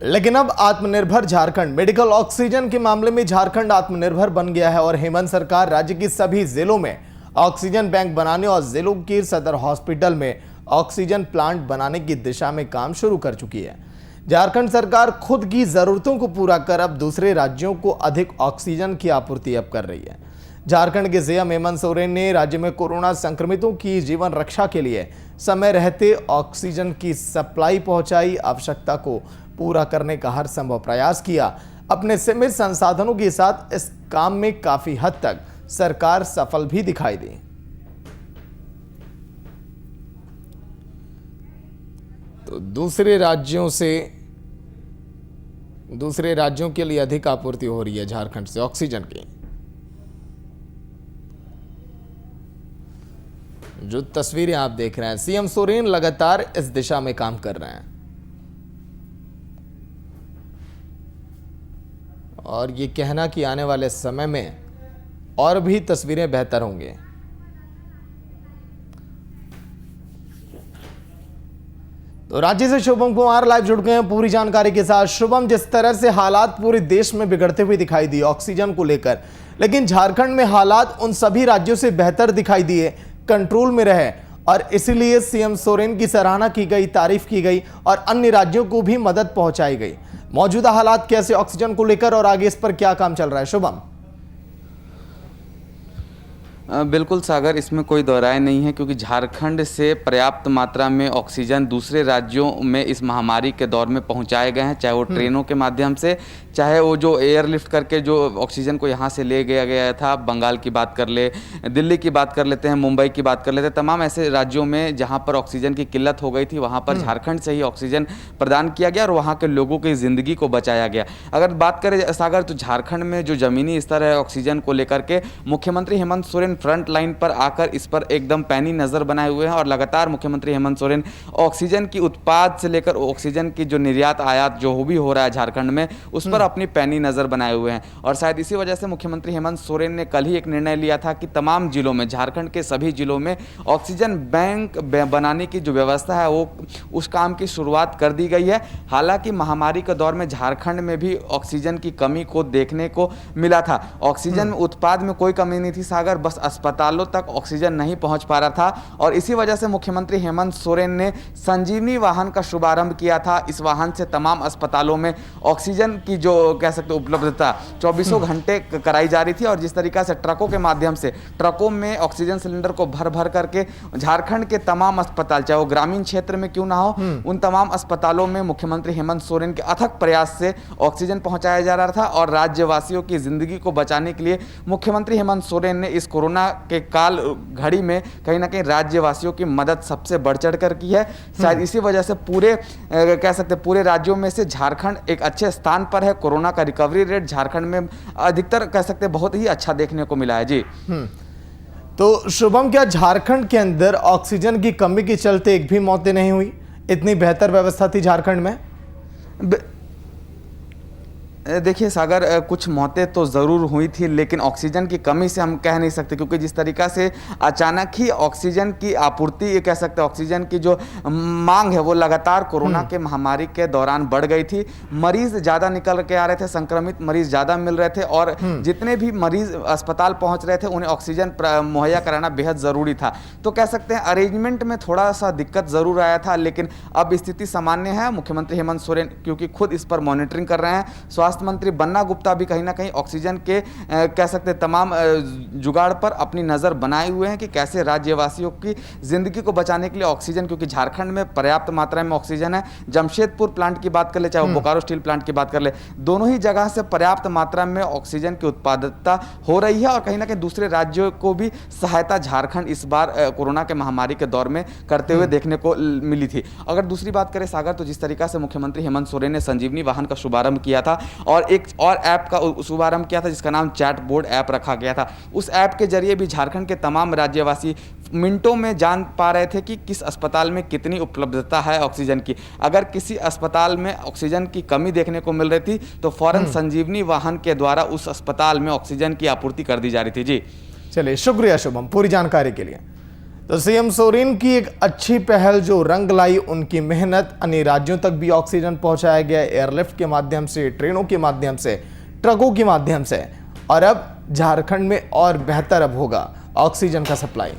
लेकिन अब आत्मनिर्भर झारखंड मेडिकल ऑक्सीजन के मामले में झारखंड आत्मनिर्भर बन गया है और हेमंत सरकार राज्य के सभी जिलों में ऑक्सीजन बैंक बनाने और जिलों के सदर हॉस्पिटल में ऑक्सीजन प्लांट बनाने की दिशा में काम शुरू कर चुकी है। झारखंड सरकार खुद की जरूरतों को पूरा कर अब दूसरे राज्यों को अधिक ऑक्सीजन की आपूर्ति अब कर रही है। झारखंड के सीएम हेमंत सोरेन ने राज्य में कोरोना संक्रमितों की जीवन रक्षा के लिए समय रहते ऑक्सीजन की सप्लाई पहुंचाई, आवश्यकता को पूरा करने का हर संभव प्रयास किया। अपने सीमित संसाधनों के साथ इस काम में काफी हद तक सरकार सफल भी दिखाई दी। तो दूसरे राज्यों के लिए अधिक आपूर्ति हो रही है झारखंड से ऑक्सीजन की। जो तस्वीरें आप देख रहे हैं, सीएम सोरेन लगातार इस दिशा में काम कर रहे हैं और ये कहना कि आने वाले समय में और भी तस्वीरें बेहतर होंगे। तो राज्य से शुभम कुमार लाइव जुड़ गए हैं पूरी जानकारी के साथ। शुभम, जिस तरह से हालात पूरे देश में बिगड़ते हुए दिखाई दिए ऑक्सीजन को लेकर, लेकिन झारखंड में हालात उन सभी राज्यों से बेहतर दिखाई दिए, कंट्रोल में रहे और इसीलिए सीएम सोरेन की सराहना की गई, तारीफ की गई और अन्य राज्यों को भी मदद पहुंचाई गई। मौजूदा हालात कैसे ऑक्सीजन को लेकर और आगे इस पर क्या काम चल रहा है शुभम? बिल्कुल सागर, इसमें कोई दो राय नहीं है क्योंकि झारखंड से पर्याप्त मात्रा में ऑक्सीजन दूसरे राज्यों में इस महामारी के दौर में पहुंचाए गए हैं, चाहे वो ट्रेनों के माध्यम से, चाहे वो जो एयरलिफ्ट करके जो ऑक्सीजन को यहाँ से ले गया था। बंगाल की बात कर ले, दिल्ली की बात कर लेते हैं, मुंबई की बात कर लेते हैं, तमाम ऐसे राज्यों में जहाँ पर ऑक्सीजन की किल्लत हो गई थी वहाँ पर झारखंड से ही ऑक्सीजन प्रदान किया गया और वहाँ के लोगों की ज़िंदगी को बचाया गया। अगर बात करें सागर, तो झारखंड में जो ज़मीनी स्तर है ऑक्सीजन को लेकर के, मुख्यमंत्री हेमंत सोरेन फ्रंट लाइन पर आकर इस पर एकदम पैनी नजर बनाए हुए हैं और लगातार मुख्यमंत्री हेमंत सोरेन ऑक्सीजन की उत्पाद से लेकर ऑक्सीजन की जो निर्यात आयात जो भी हो रहा है झारखंड में, उस पर अपनी पैनी नजर बनाए हुए हैं। और शायद इसी वजह से मुख्यमंत्री हेमंत सोरेन ने कल ही एक निर्णय लिया था कि तमाम जिलों में, झारखंड के सभी जिलों में ऑक्सीजन बैंक बनाने की जो व्यवस्था है वो उस काम की शुरुआत कर दी गई है। हालांकि महामारी के दौर में झारखंड में भी ऑक्सीजन की कमी को देखने को मिला था। ऑक्सीजन उत्पाद में कोई कमी नहीं थी सागर, बस अस्पतालों तक ऑक्सीजन नहीं पहुंच पा रहा था और इसी वजह से मुख्यमंत्री हेमंत सोरेन ने संजीवनी वाहन का शुभारंभ किया था। इस वाहन से तमाम अस्पतालों में ऑक्सीजन की जो कह सकते उपलब्धता 24 घंटे कराई जा रही थी और जिस तरीका से ट्रकों के माध्यम से ट्रकों में ऑक्सीजन सिलेंडर को भर भर करके झारखंड के तमाम अस्पताल, चाहे वो ग्रामीण क्षेत्र में क्यों ना हो, उन तमाम अस्पतालों में मुख्यमंत्री हेमंत सोरेन के अथक प्रयास से ऑक्सीजन पहुंचाया जा रहा था और राज्यवासियों की जिंदगी को बचाने के लिए मुख्यमंत्री हेमंत सोरेन ने इस कोरोना के काल घड़ी में कहीं ना कहीं राज्यवासियों की मदद सबसे बढ़ चढ़ कर की है। शायद इसी वजह से पूरे कह सकते पूरे राज्यों में से झारखंड एक अच्छे स्थान पर है। कोरोना का रिकवरी रेट झारखंड में अधिकतर कह सकते बहुत ही अच्छा देखने को मिला है जी। तो शुभम, क्या झारखंड के अंदर ऑक्सीजन की कमी के चलते एक भी मौतें नहीं हुई? इतनी बेहतर व्यवस्था थी झारखंड में। देखिए सागर, कुछ मौतें तो ज़रूर हुई थी लेकिन ऑक्सीजन की कमी से हम कह नहीं सकते क्योंकि जिस तरीका से अचानक ही ऑक्सीजन की आपूर्ति, ये कह सकते ऑक्सीजन की जो मांग है वो लगातार कोरोना के महामारी के दौरान बढ़ गई थी। मरीज ज़्यादा निकल के आ रहे थे, संक्रमित मरीज ज़्यादा मिल रहे थे और जितने भी मरीज अस्पताल पहुँच रहे थे उन्हें ऑक्सीजन मुहैया कराना बेहद ज़रूरी था। तो कह सकते हैं अरेंजमेंट में थोड़ा सा दिक्कत ज़रूर आया था लेकिन अब स्थिति सामान्य है। मुख्यमंत्री हेमंत सोरेन क्योंकि खुद इस पर मॉनिटरिंग कर रहे हैं। स्वास्थ्य मंत्री बन्ना गुप्ता भी कहीं ना कहीं ऑक्सीजन के कह सकते तमाम जुगाड़ पर अपनी नजर बनाए हुए हैं कि कैसे राज्यवासियों की जिंदगी को बचाने के लिए ऑक्सीजन, क्योंकि झारखंड में पर्याप्त मात्रा में ऑक्सीजन है। जमशेदपुर प्लांट की बात कर ले, चाहे बोकारो स्टील प्लांट की बात कर ले, दोनों ही जगह से पर्याप्त मात्रा में ऑक्सीजन की उत्पादकता हो रही है और कहीं ना कहीं दूसरे राज्यों को भी सहायता झारखंड इस बार कोरोना के महामारी के दौर में करते हुए देखने को मिली थी। अगर दूसरी बात करें सागर, तो जिस तरीका से मुख्यमंत्री हेमंत सोरेन ने संजीवनी वाहन का शुभारंभ किया था और एक और ऐप का शुभारंभ किया था जिसका नाम चैट बोर्ड ऐप रखा गया था। उस ऐप के जरिए भी झारखंड के तमाम राज्यवासी मिनटों में जान पा रहे थे कि किस अस्पताल में कितनी उपलब्धता है ऑक्सीजन की। अगर किसी अस्पताल में ऑक्सीजन की कमी देखने को मिल रही थी तो फौरन संजीवनी वाहन के द्वारा उस अस्पताल में ऑक्सीजन की आपूर्ति कर दी जा रही थी जी। चलिए, शुक्रिया शुभम पूरी जानकारी के लिए। तो सीएम सोरेन की एक अच्छी पहल जो रंग लाई, उनकी मेहनत, अन्य राज्यों तक भी ऑक्सीजन पहुंचाया गया एयरलिफ्ट के माध्यम से, ट्रेनों के माध्यम से, ट्रकों के माध्यम से, और अब झारखंड में और बेहतर अब होगा ऑक्सीजन का सप्लाई।